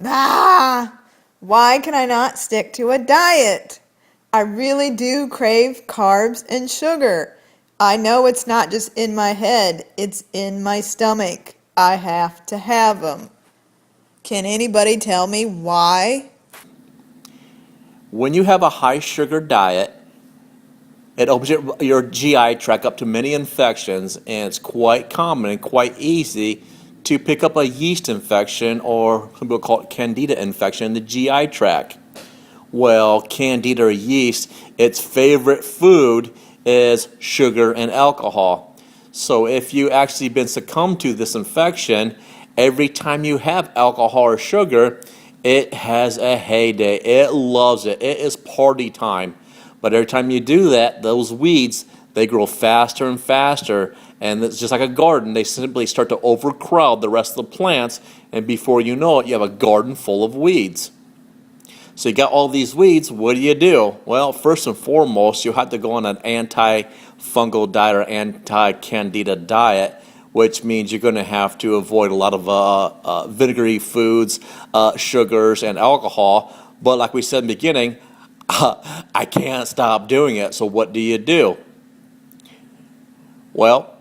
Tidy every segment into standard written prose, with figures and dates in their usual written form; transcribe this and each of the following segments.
Ah, why can I not stick to a diet? I really do crave carbs and sugar. I know it's not just in my head, it's in my stomach. I have to have them. Can anybody tell me why? When you have a high sugar diet, it opens your GI tract up to many infections, and it's quite common and quite easy to pick up a yeast infection, or some people call it candida infection, in the GI tract. Well, candida or yeast, its favorite food is sugar and alcohol. So if you actually been succumbed to this infection, every time you have alcohol or sugar, it has a heyday. It loves it. It is party time. But every time you do that, those weeds, they grow faster and faster. And it's just like a garden. They simply start to overcrowd the rest of the plants. And before you know it, you have a garden full of weeds. So you got all these weeds, what do? Well, first and foremost, you have to go on an anti-fungal diet or anti-candida diet, which means you're going to have to avoid a lot of vinegary foods, sugars, and alcohol. But like we said in the beginning, I can't stop doing it, so what do? Well,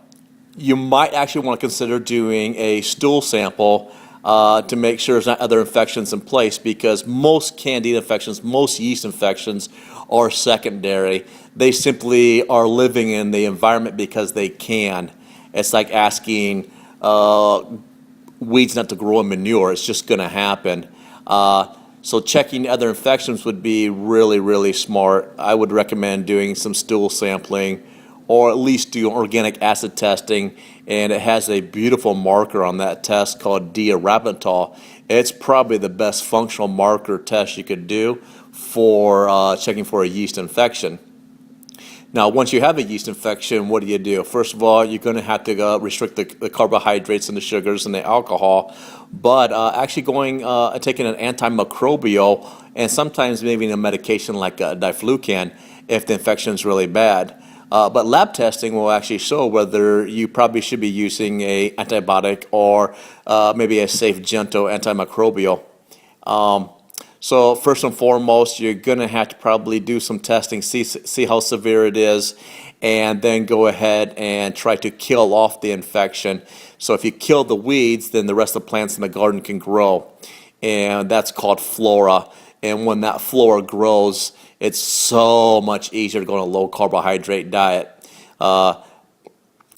you might actually want to consider doing a stool sample to make sure there's not other infections in place, because most candida infections, most yeast infections are secondary. They simply are living in the environment because they can. It's like asking weeds not to grow in manure. It's just going to happen. So checking other infections would be really, really smart. I would recommend doing some stool sampling, or at least do organic acid testing, and it has a beautiful marker on that test called diaramidol. It's probably the best functional marker test you could do for checking for a yeast infection. Now, once you have a yeast infection, what do? First of all, you're going to have to restrict the carbohydrates and the sugars and the alcohol, but actually taking an antimicrobial, and sometimes maybe a medication like diflucan if the infection is really bad. But lab testing will actually show whether you probably should be using a antibiotic or maybe a safe, gentle antimicrobial. So first and foremost, you're going to have to probably do some testing, see how severe it is, and then go ahead and try to kill off the infection. So if you kill the weeds, then the rest of the plants in the garden can grow, and that's called flora. And when that flora grows, it's so much easier to go on a low carbohydrate diet.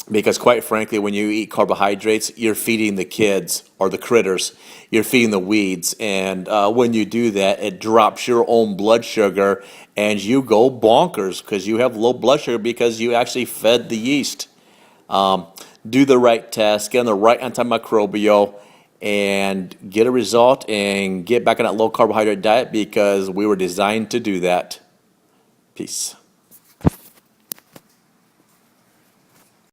Because quite frankly, when you eat carbohydrates, you're feeding the kids or the critters. You're feeding the weeds. And when you do that, it drops your own blood sugar, and you go bonkers because you have low blood sugar because you actually fed the yeast. Do the right test, get on the right antimicrobial, and get a result, and get back on that low carbohydrate diet, because we were designed to do that. Peace.